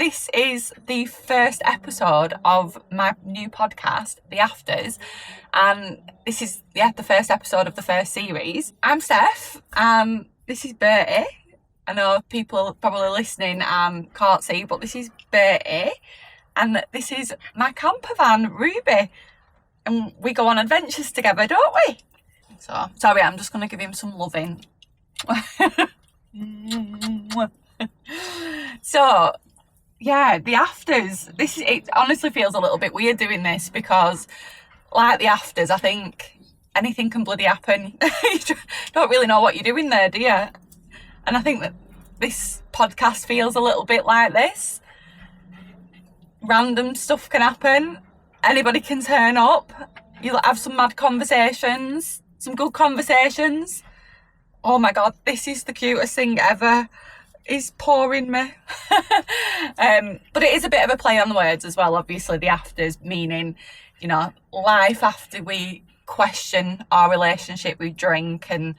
this is the first episode of my new podcast, The Afters, and this is, the first episode of the first series. I'm Steph, this is Bertie. I know people probably listening can't see, but this is Bertie, and this is my camper van, Ruby, and we go on adventures together, don't we? So, sorry, I'm just going to give him some loving. So, yeah, the afters. It honestly feels a little bit weird doing this because, like the afters, I think anything can bloody happen. You don't really know what you're doing there, do you? And I think that this podcast feels a little bit like this. Random stuff can happen. Anybody can turn up. You'll have some mad conversations, some good conversations. Oh my God, this is the cutest thing ever. He's pouring me. But it is a bit of a play on the words as well, obviously. The afters meaning, life after we question our relationship with drink and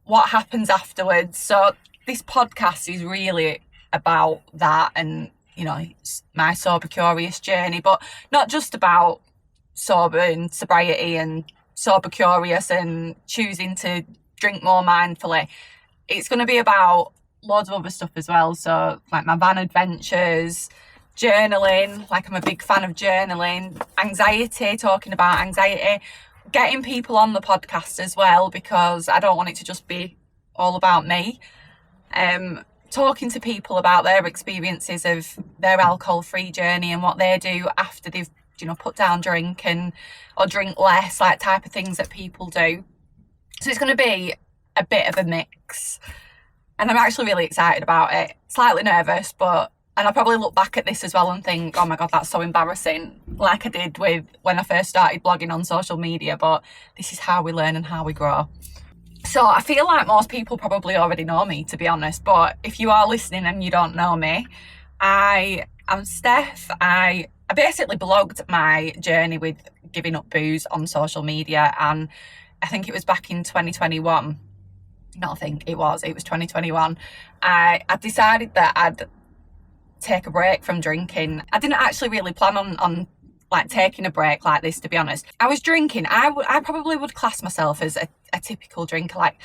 what happens afterwards. So this podcast is really about that and, my sober curious journey, but not just about sober and sobriety and sober curious and choosing to drink more mindfully. It's going to be about loads of other stuff as well. So like my van adventures, journaling, like I'm a big fan of journaling, anxiety, talking about anxiety, getting people on the podcast as well, because I don't want it to just be all about me. Talking to people about their experiences of their alcohol-free journey and what they do after they've, put down drink or drink less, like type of things that people do. So it's going to be a bit of a mix. And I'm actually really excited about it. Slightly nervous, and I'll probably look back at this as well and think, oh my God, that's so embarrassing, like I did with when I first started blogging on social media. But this is how we learn and how we grow. So I feel like most people probably already know me, to be honest. But if you are listening and you don't know me, I am Steph. I basically blogged my journey with giving up booze on social media. And I think it was back in 2021. It was 2021. I decided that I'd take a break from drinking. I didn't actually really plan on like taking a break like this, to be honest. I was drinking. I probably would class myself as a typical drinker. Like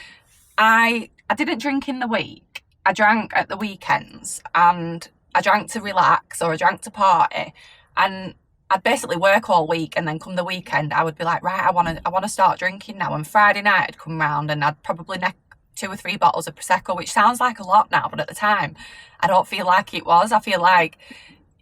I didn't drink in the week. I drank at the weekends, and I drank to relax or I drank to party. And I'd basically work all week, and then come the weekend I would be like, right, I want to start drinking now. And Friday night I'd come round and I'd probably neck 2 or 3 bottles of Prosecco, which sounds like a lot now, but at the time I don't feel like it was. I feel like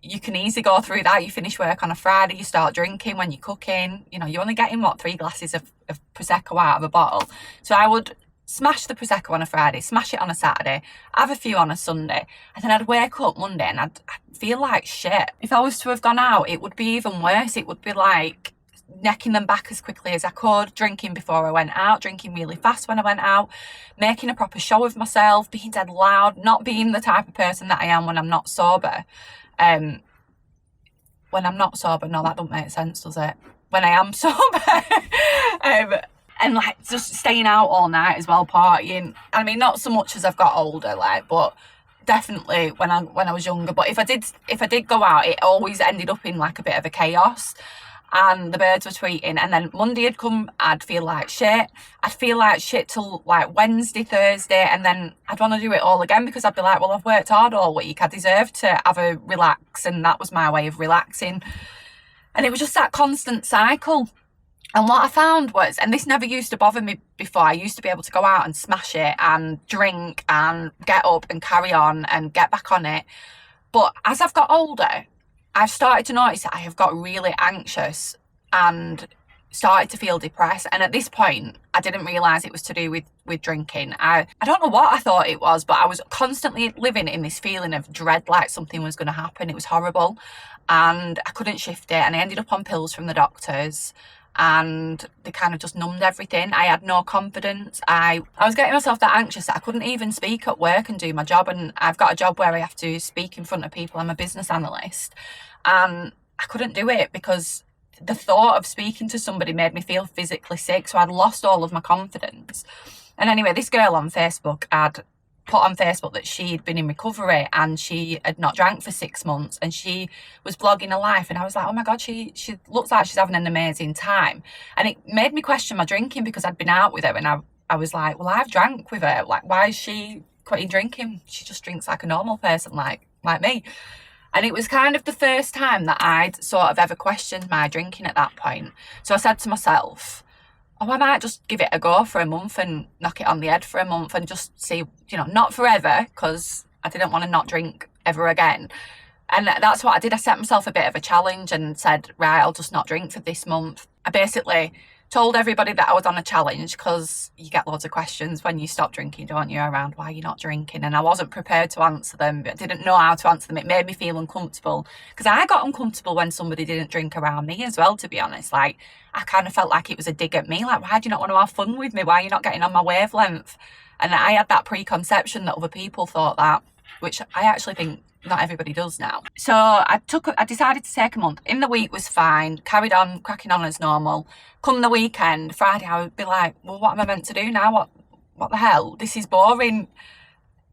you can easily go through that. You finish work on a Friday, you start drinking when you're cooking, you're only getting 3 glasses of Prosecco out of a bottle. So I would smash the Prosecco on a Friday, smash it on a Saturday, have a few on a Sunday, and then I'd wake up Monday and I'd feel like shit. If I was to have gone out, it would be even worse. It would be like necking them back as quickly as I could, drinking before I went out, drinking really fast when I went out, making a proper show of myself, being dead loud, not being the type of person that I am when I'm not sober. When I'm not sober, no, that don't make sense, does it? When I am sober. And like just staying out all night as well, partying. I mean, not so much as I've got older, but definitely when I was younger. But if I did go out, it always ended up in like a bit of a chaos. And the birds were tweeting, and then Monday had come, I'd feel like shit. I'd feel like shit till like Wednesday, Thursday, and then I'd want to do it all again because I'd be like, well, I've worked hard all week. I deserve to have a relax, and that was my way of relaxing. And it was just that constant cycle. And what I found was, and this never used to bother me before, I used to be able to go out and smash it and drink and get up and carry on and get back on it. But as I've got older, I've started to notice that I have got really anxious and started to feel depressed. And at this point, I didn't realise it was to do with drinking. I don't know what I thought it was, but I was constantly living in this feeling of dread, like something was going to happen. It was horrible. And I couldn't shift it. And I ended up on pills from the doctors. And they kind of just numbed everything. I had no confidence. I was getting myself that anxious that I couldn't even speak at work and do my job. And I've got a job where I have to speak in front of people. I'm a business analyst. And I couldn't do it because the thought of speaking to somebody made me feel physically sick. So I'd lost all of my confidence. And anyway, this girl on Facebook had put on Facebook that she'd been in recovery and she had not drank for 6 months, and she was blogging her life, and I was like, oh my God, she looks like she's having an amazing time. And it made me question my drinking, because I'd been out with her, and I was like, well, I've drank with her, like, why is she quitting drinking? She just drinks like a normal person, like me. And it was kind of the first time that I'd sort of ever questioned my drinking at that point. So I said to myself, oh, I might just give it a go for a month and knock it on the head for a month and just see, not forever, because I didn't want to not drink ever again. And that's what I did. I set myself a bit of a challenge and said, right, I'll just not drink for this month. I basically told everybody that I was on a challenge, because you get loads of questions when you stop drinking, don't you, around why you're not drinking. And I wasn't prepared to answer them. I didn't know how to answer them. It made me feel uncomfortable, because I got uncomfortable when somebody didn't drink around me as well, to be honest. Like, I kind of felt like it was a dig at me. Like, why do you not want to have fun with me? Why are you not getting on my wavelength? And I had that preconception that other people thought that, which I actually think not everybody does now. So I decided to take a month. In the week was fine, carried on, cracking on as normal. Come the weekend, Friday, I would be like, well, what am I meant to do now? What the hell? This is boring.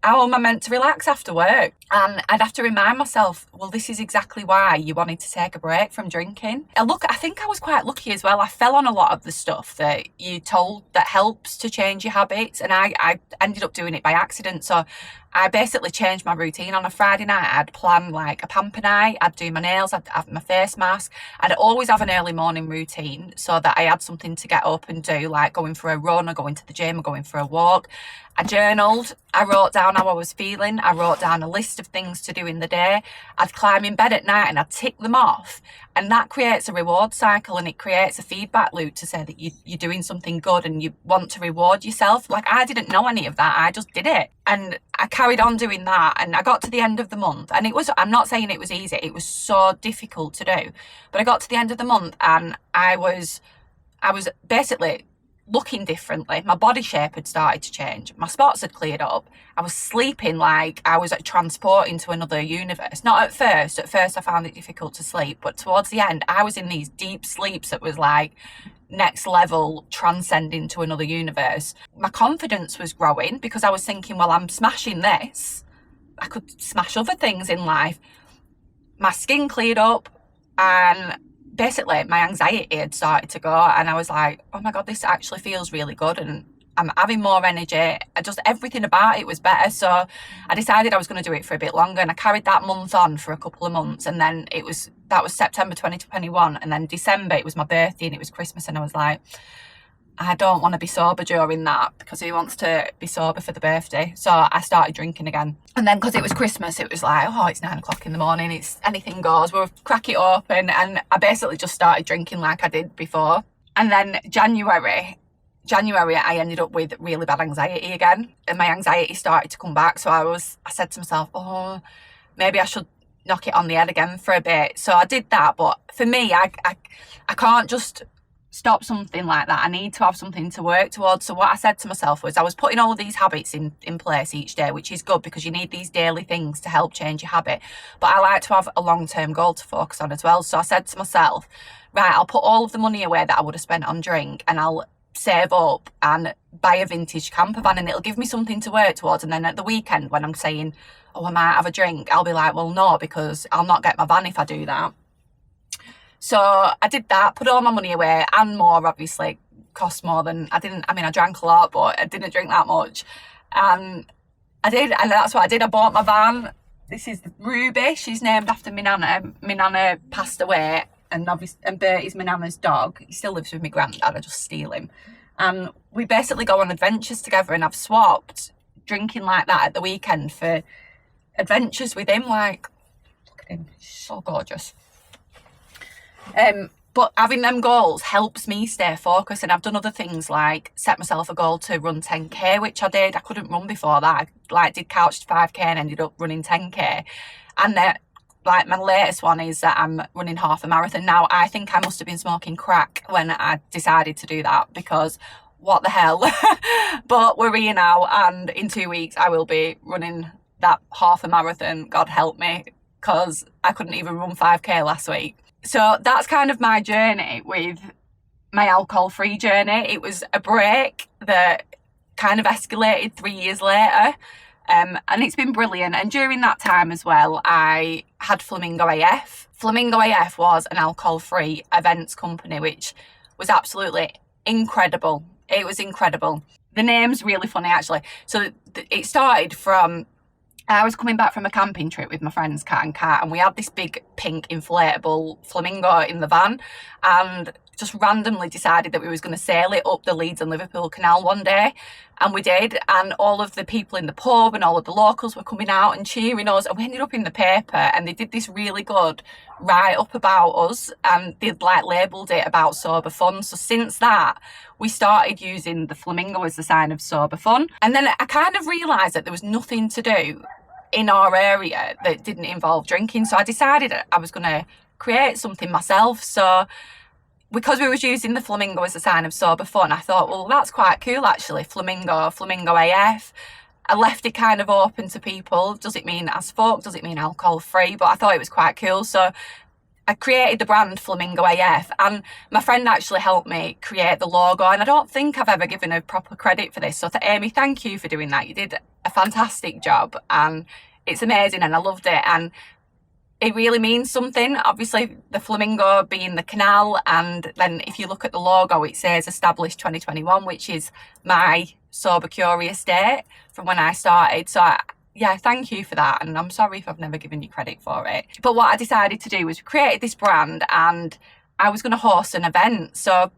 How am I meant to relax after work? And I'd have to remind myself, well, this is exactly why you wanted to take a break from drinking. I think I was quite lucky as well. I fell on a lot of the stuff that you told that helps to change your habits, and I ended up doing it by accident. So I basically changed my routine. On a Friday night, I'd plan like a pamper night, I'd do my nails, I'd have my face mask. I'd always have an early morning routine so that I had something to get up and do, like going for a run or going to the gym or going for a walk. I journaled, I wrote down how I was feeling, I wrote down a list of things to do in the day. I'd climb in bed at night and I'd tick them off. And that creates a reward cycle, and it creates a feedback loop to say that you're doing something good and you want to reward yourself. Like, I didn't know any of that, I just did it. And I carried on doing that, and I got to the end of the month, and I'm not saying it was easy, it was so difficult to do. But I got to the end of the month and I was basically looking differently. My body shape had started to change. My spots had cleared up. I was sleeping like I was transporting to another universe. Not at first. At first I found it difficult to sleep, but towards the end I was in these deep sleeps that was like next level, transcending to another universe. My confidence was growing, because I was thinking, well, I'm smashing this, I could smash other things in life. My skin cleared up, and basically my anxiety had started to go, and I was like, oh my God, this actually feels really good, and I'm having more energy. Everything about it was better. So I decided I was going to do it for a bit longer, and I carried that month on for a couple of months. And then that was September 2021, and then December, it was my birthday and it was Christmas, and I was like, I don't want to be sober during that, because who wants to be sober for the birthday? So I started drinking again. And then because it was Christmas, it was like, oh, it's 9 o'clock in the morning, it's anything goes, we'll crack it open. And I basically just started drinking like I did before. And then January, I ended up with really bad anxiety again, and my anxiety started to come back. So I said to myself, oh, maybe I should knock it on the head again for a bit. So I did that. But for me, I can't just stop something like that. I need to have something to work towards. So what I said to myself was, I was putting all of these habits in place each day, which is good, because you need these daily things to help change your habit. But I like to have a long-term goal to focus on as well. So I said to myself, right, I'll put all of the money away that I would have spent on drink, and I'll save up and buy a vintage camper van, and it'll give me something to work towards. And then at the weekend, when I'm saying, oh, I might have a drink, I'll be like, well, no, because I'll not get my van if I do that. So I did that, put all my money away, and more, obviously. Cost more than I drank a lot, but I didn't drink that much. And I did, and that's what I did. I bought my van. This is Ruby. She's named after my nana. My nana passed away, and Bertie's my nana's dog. He still lives with my granddad. I just steal him. And we basically go on adventures together, and I've swapped drinking like that at the weekend for adventures with him. Like, look at him, he's so gorgeous. But having them goals helps me stay focused, and I've done other things like set myself a goal to run 10k, which I did. I couldn't run before that. I did couch to 5k and ended up running 10k. And then my latest one is that I'm running half a marathon now. I think I must have been smoking crack when I decided to do that, because what the hell. But we're here now, and in 2 weeks I will be running that half a marathon, God help me, because I couldn't even run 5k last week. So that's kind of my journey with my alcohol-free journey. It was a break that kind of escalated 3 years later. And it's been brilliant. And during that time as well, I had Flamingo AF. Flamingo AF was an alcohol-free events company, which was absolutely incredible. It was incredible. The name's really funny, actually. So it started from, I was coming back from a camping trip with my friend's cat and we had this big pink inflatable flamingo in the van, and just randomly decided that we was going to sail it up the Leeds and Liverpool Canal one day, and we did, and all of the people in the pub and all of the locals were coming out and cheering us, and we ended up in the paper, and they did this really good write-up about us, and they'd like labelled it about sober fun. So since that, we started using the flamingo as a sign of sober fun. And then I kind of realised that there was nothing to do in our area that didn't involve drinking, so I decided I was going to create something myself. So because we was using the flamingo as a sign of sober fun, I thought, well, that's quite cool actually, Flamingo AF. I left it kind of open to people. Does it mean as fuck? Does it mean alcohol free? But I thought it was quite cool, so I created the brand Flamingo AF, and my friend actually helped me create the logo, and I don't think I've ever given her proper credit for this. So Amy, thank you for doing that. You did a fantastic job, and it's amazing, and I loved it, and it really means something. Obviously, the flamingo being the canal, and then if you look at the logo, it says established 2021, which is my sober curious date from when I started. So yeah, thank you for that, and I'm sorry if I've never given you credit for it. But what I decided to do was create this brand, and I was going to host an event. So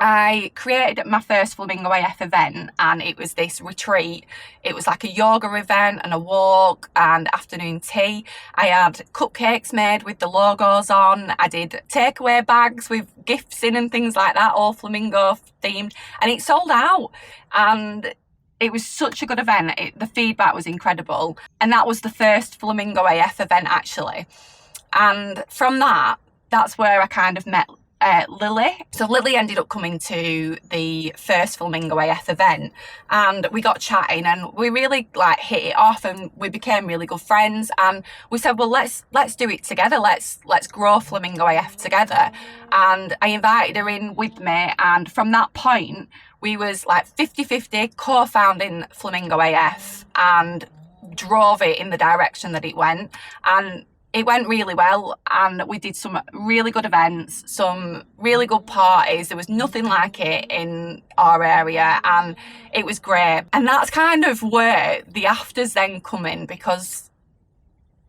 I created my first Flamingo AF event, and it was this retreat. It was like a yoga event and a walk and afternoon tea. I had cupcakes made with the logos on. I did takeaway bags with gifts in and things like that, all flamingo themed, and it sold out. And it was such a good event. The feedback was incredible. And that was the first Flamingo AF event, actually. And from that, that's where I kind of met Lily. So Lily ended up coming to the first Flamingo AF event, and we got chatting, and we really like hit it off, and we became really good friends. And we said, well, let's do it together. Let's grow Flamingo AF together. And I invited her in with me, and from that point, we was like 50-50 co-founding Flamingo AF and drove it in the direction that it went. And it went really well, and we did some really good events, some really good parties. There was nothing like it in our area, and it was great. And that's kind of where the afters then come in, because,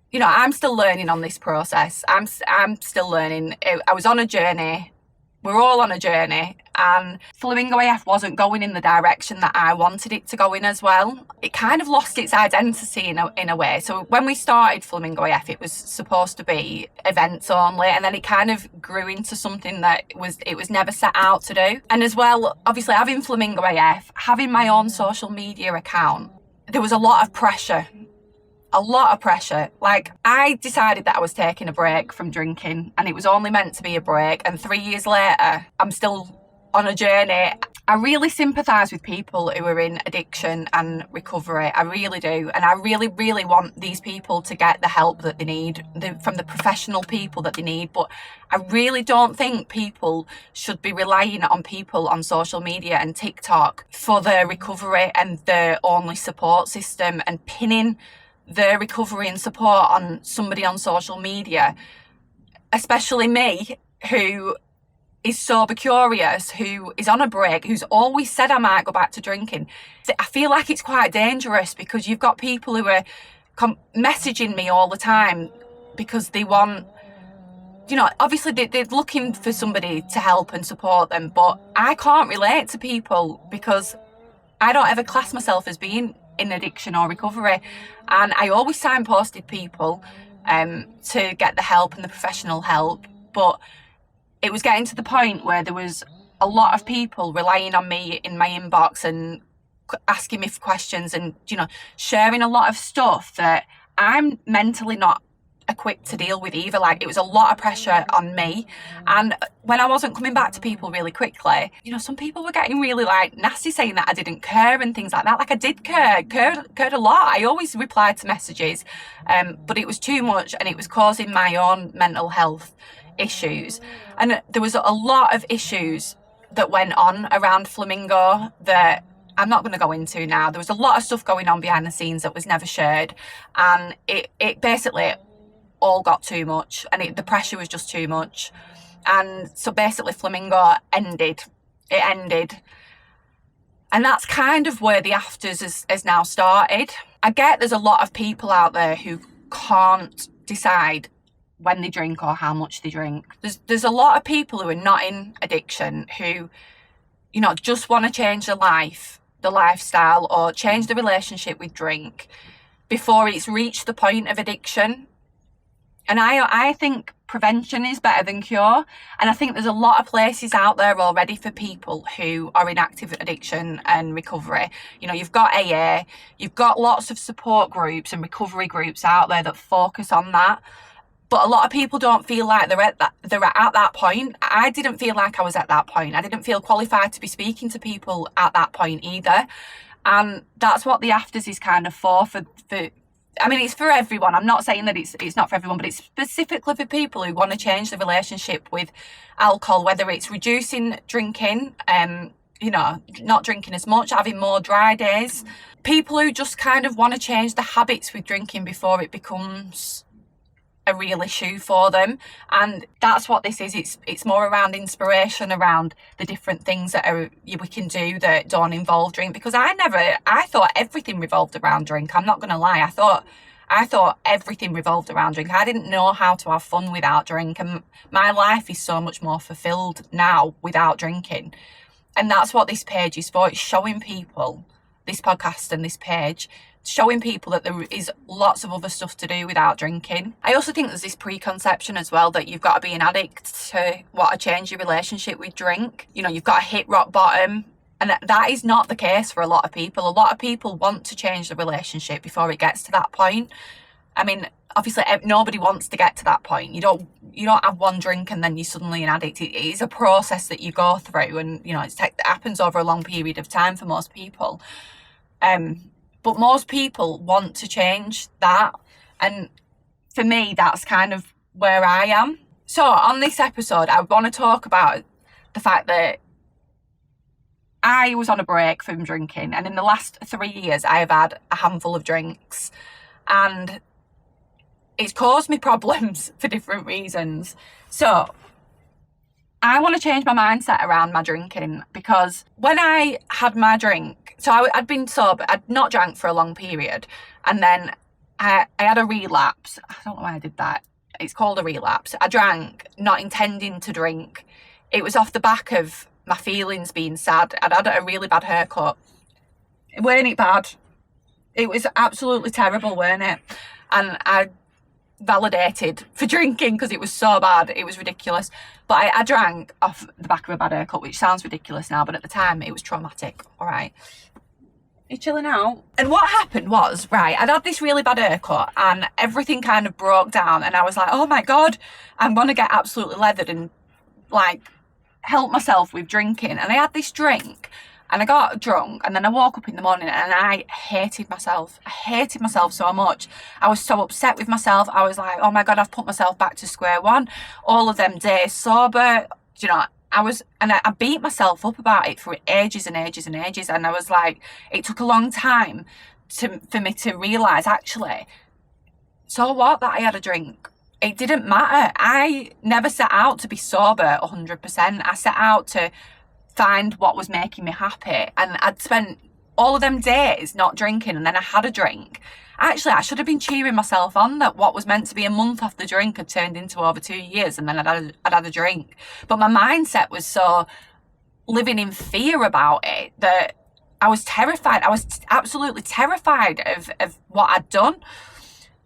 you know, I'm still learning on this process. I'm still learning. I was on a journey. We're all on a journey, and Flamingo AF wasn't going in the direction that I wanted it to go in as well. It kind of lost its identity in a way. So when we started Flamingo AF, it was supposed to be events only, and then it kind of grew into something that it was never set out to do. And as well, obviously having Flamingo AF, having my own social media account, there was a lot of pressure. Like, I decided that I was taking a break from drinking, and it was only meant to be a break, and 3 years later I'm still on a journey. I really sympathise with people who are in addiction and recovery. I really do, and I really want these people to get the help that they need from the professional people that they need. But I really don't think people should be relying on people on social media and TikTok for their recovery and their only support system, and pinning their recovery and support on somebody on social media, especially me, who is sober curious, who is on a break, who's always said I might go back to drinking. I feel like it's quite dangerous, because you've got people who are messaging me all the time because they want, you know, obviously they're looking for somebody to help and support them, but I can't relate to people because I don't ever class myself as being in addiction or recovery. And I always signposted people to get the help and the professional help, but it was getting to the point where there was a lot of people relying on me in my inbox and asking me for questions, and, you know, sharing a lot of stuff that I'm mentally not equipped to deal with either. Like, it was a lot of pressure on me, and when I wasn't coming back to people really quickly, you know, some people were getting really like nasty, saying that I didn't care and things like that. Like, I did cared a lot. I always replied to messages, but it was too much, and it was causing my own mental health issues. And there was a lot of issues that went on around Flamingo that I'm not going to go into now. There was a lot of stuff going on behind the scenes that was never shared, and it basically all got too much, and the pressure was just too much. And so basically Flamingo ended. It ended. And that's kind of where the afters has now started. I get there's a lot of people out there who can't decide when they drink or how much they drink. There's a lot of people who are not in addiction who, you know, just want to change their life, the lifestyle, or change the relationship with drink before it's reached the point of addiction. And I think prevention is better than cure. And I think there's a lot of places out there already for people who are in active addiction and recovery. You know, you've got AA, you've got lots of support groups and recovery groups out there that focus on that. But a lot of people don't feel like they're at that point. I didn't feel like I was at that point. I didn't feel qualified to be speaking to people at that point either. And that's what the afters is kind of for I mean, it's for everyone. I'm not saying that it's not for everyone, but it's specifically for people who want to change the relationship with alcohol, whether it's reducing drinking, you know, not drinking as much, having more dry days. People who just kind of want to change the habits with drinking before it becomes a real issue for them. And that's what this is. It's more around inspiration, around the different things that we can do that don't involve drink. Because I thought everything revolved around drink. I'm not going to lie. I thought everything revolved around drink. I didn't know how to have fun without drink. And my life is so much more fulfilled now without drinking. And that's what this page is for. It's showing people, this podcast and this page, showing people that there is lots of other stuff to do without drinking. I also think there's this preconception as well that you've got to be an addict to want to change your relationship with drink. You know, you've got to hit rock bottom. And that is not the case for a lot of people. A lot of people want to change the relationship before it gets to that point. I mean, obviously nobody wants to get to that point. You don't have one drink and then you're suddenly an addict. It is a process that you go through, and you know, it happens over a long period of time for most people. But most people want to change that. And for me, that's kind of where I am. So on this episode, I want to talk about the fact that I was on a break from drinking. And in the last 3 years, I have had a handful of drinks. And it's caused me problems for different reasons. So I want to change my mindset around my drinking, because when I had my drink, so I'd been sober, I'd not drank for a long period, and then I had a relapse. I don't know why I did that. It's called a relapse. I drank, not intending to drink. It was off the back of my feelings being sad. I'd had a really bad haircut. Weren't it bad? It was absolutely terrible, weren't it? And I validated for drinking because it was so bad. It was ridiculous. But I drank off the back of a bad haircut, which sounds ridiculous now, but at the time it was traumatic. All right. You're chilling out. And what happened was, right, I'd had this really bad haircut and everything kind of broke down, and I was like, oh my God, I'm going to get absolutely leathered and like help myself with drinking. And I had this drink and I got drunk, and then I woke up in the morning and I hated myself. I hated myself so much. I was so upset with myself. I was like, oh my God, I've put myself back to square one. All of them days sober, you know, I beat myself up about it for ages and ages and ages. And I was like, it took a long time for me to realise, actually, so what that I had a drink? It didn't matter. I never set out to be sober 100%. I set out to find what was making me happy. And I'd spent all of them days not drinking, and then I had a drink. Actually, I should have been cheering myself on that what was meant to be a month off the drink had turned into over 2 years, and then I'd had a drink. But my mindset was so living in fear about it that I was terrified. I was absolutely terrified of what I'd done.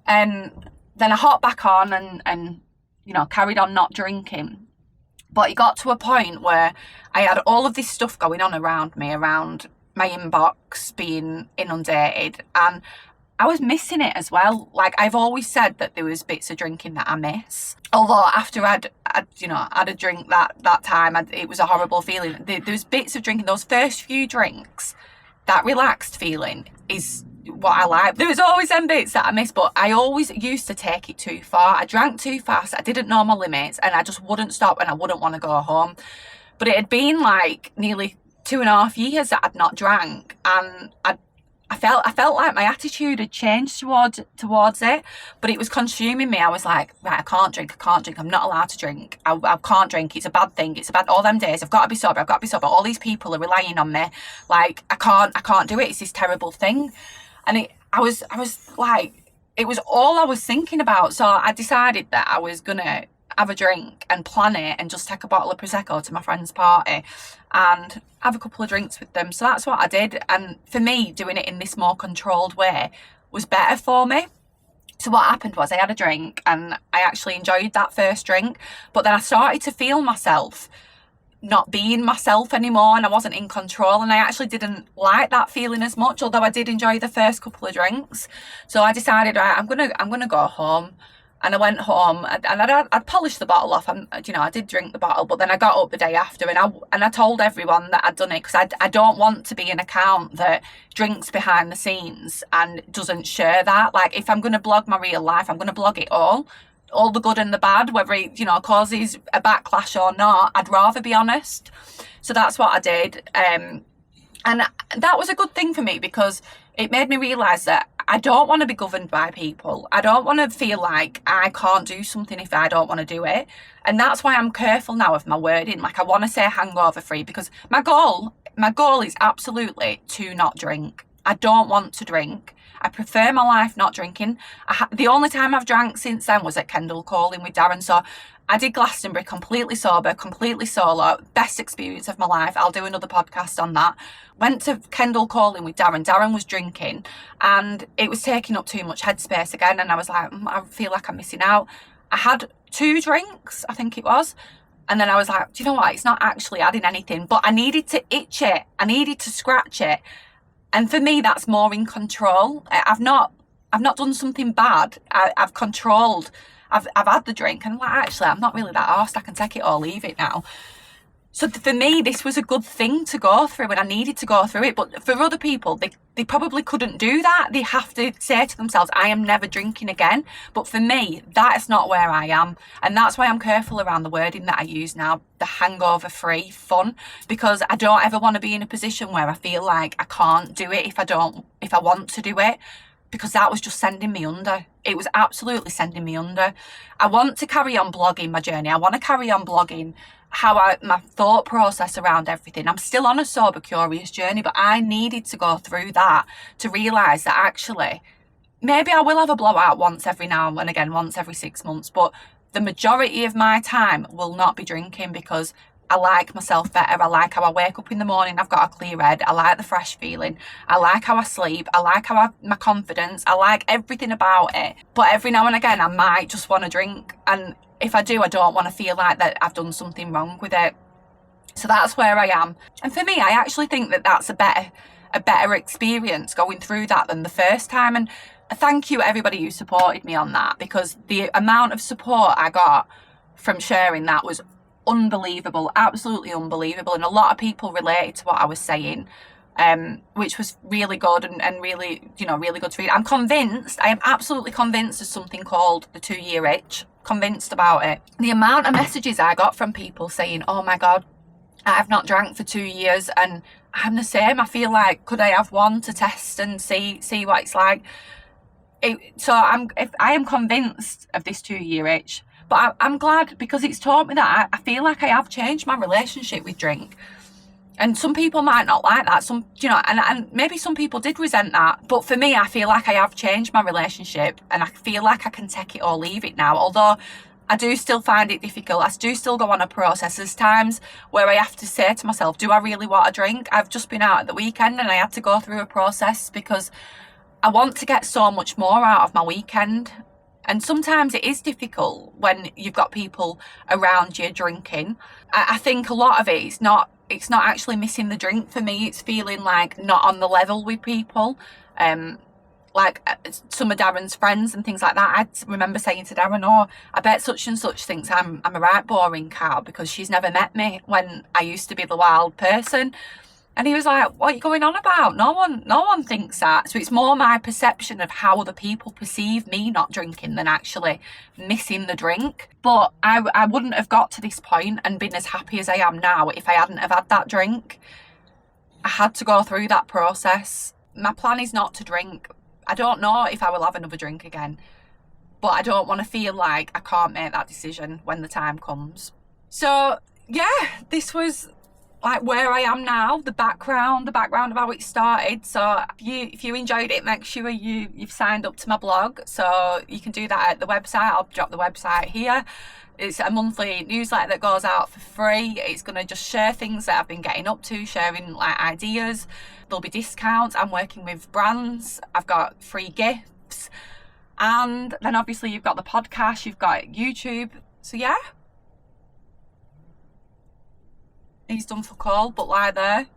And then I hopped back on and you know, carried on not drinking. But it got to a point where I had all of this stuff going on around me, around my inbox being inundated, and I was missing it as well. Like, I've always said that there was bits of drinking that I miss. Although after I'd had a drink that time, it was a horrible feeling. There was bits of drinking, those first few drinks, that relaxed feeling is what I like. There was always them bits that I missed, but I always used to take it too far. I drank too fast. I didn't know my limits, and I just wouldn't stop, and I wouldn't want to go home. But it had been like nearly 2.5 years that I'd not drank, and I felt like my attitude had changed towards it, but it was consuming me. I was like, right, I can't drink. I'm not allowed to drink. I can't drink. It's a bad thing. It's about all them days. I've got to be sober. All these people are relying on me. Like, I can't do it. It's this terrible thing. And I was like, it was all I was thinking about. So I decided that I was going to have a drink and plan it and just take a bottle of Prosecco to my friend's party and have a couple of drinks with them. So that's what I did. And for me, doing it in this more controlled way was better for me. So what happened was I had a drink and I actually enjoyed that first drink, but then I started to feel myself not being myself anymore, and I wasn't in control, and I actually didn't like that feeling as much, although I did enjoy the first couple of drinks. So I decided, right, I'm gonna go home. And I went home and I'd polished the bottle off. I did drink the bottle, but then I got up the day after and I told everyone that I'd done it, because I don't want to be an account that drinks behind the scenes and doesn't share that. Like, if I'm going to blog my real life, I'm going to blog it all the good and the bad, whether it, causes a backlash or not. I'd rather be honest. So that's what I did. And that was a good thing for me, because it made me realise that I don't want to be governed by people. I don't want to feel like I can't do something if I don't want to do it. And that's why I'm careful now of my wording. Like, I want to say hangover-free, because my goal is absolutely to not drink. I don't want to drink. I prefer my life not drinking. The only time I've drank since then was at Kendall Calling with Darren. So I did Glastonbury completely sober, completely solo. Best experience of my life. I'll do another podcast on that. Went to Kendall Calling with Darren. Darren was drinking and it was taking up too much headspace again. And I was like, I feel like I'm missing out. I had 2 drinks, I think it was. And then I was like, do you know what? It's not actually adding anything, but I needed to itch it. I needed to scratch it. And for me, that's more in control. I've not done something bad. I've controlled. I've had the drink and I'm like, actually, I'm not really that arsed. I can take it or leave it now. So for me, this was a good thing to go through, and I needed to go through it. But for other people, they probably couldn't do that. They have to say to themselves, I am never drinking again. But for me, that is not where I am. And that's why I'm careful around the wording that I use now, the hangover-free fun, because I don't ever want to be in a position where I feel like I can't do it if I want to do it, because that was just sending me under. It was absolutely sending me under. I want to carry on blogging my journey. I want to carry on blogging my thought process around everything. I'm still on a sober, curious journey, but I needed to go through that to realise that actually, maybe I will have a blowout once every now and again, once every 6 months, but the majority of my time will not be drinking, because I like myself better. I like how I wake up in the morning, I've got a clear head. I like the fresh feeling. I like how I sleep. I like my confidence. I like everything about it. But every now and again, I might just want to drink. And if I do, I don't want to feel like that I've done something wrong with it. So that's where I am. And for me, I actually think that that's a better experience going through that than the first time. And thank you everybody who supported me on that, because the amount of support I got from sharing that was unbelievable, absolutely unbelievable. And a lot of people related to what I was saying, which was really good and really, really good to read. I am absolutely convinced there's something called the 2-year itch. Convinced about it. The amount of messages I got from people saying, oh my God, I've not drank for 2 years and I'm the same. I feel like, could I have one to test and see what it's like? I am convinced of this 2-year itch. But I'm glad, because it's taught me that I feel like I have changed my relationship with drink. And some people might not like that. And maybe some people did resent that. But for me, I feel like I have changed my relationship, and I feel like I can take it or leave it now. Although I do still find it difficult. I do still go on a process. There's times where I have to say to myself, do I really want a drink? I've just been out at the weekend and I had to go through a process because I want to get so much more out of my weekend. And sometimes it is difficult when you've got people around you drinking. I think a lot of it is it's not actually missing the drink for me. It's feeling like not on the level with people. Like some of Darren's friends and things like that. I remember saying to Darren, oh, I bet such and such thinks I'm a right boring cow because she's never met me when I used to be the wild person. And he was like, what are you going on about? No one thinks that. So it's more my perception of how other people perceive me not drinking than actually missing the drink. But I wouldn't have got to this point and been as happy as I am now if I hadn't have had that drink. I had to go through that process. My plan is not to drink. I don't know if I will have another drink again, but I don't want to feel like I can't make that decision when the time comes. So yeah, this was like where I am now, the background of how it started. So if you enjoyed it, make sure you've signed up to my blog. So you can do that at the website. I'll drop the website here. It's a monthly newsletter that goes out for free. It's going to just share things that I've been getting up to, sharing like ideas. There'll be discounts. I'm working with brands. I've got free gifts. And then obviously you've got the podcast, you've got YouTube. So yeah. He's done for call, but lie there.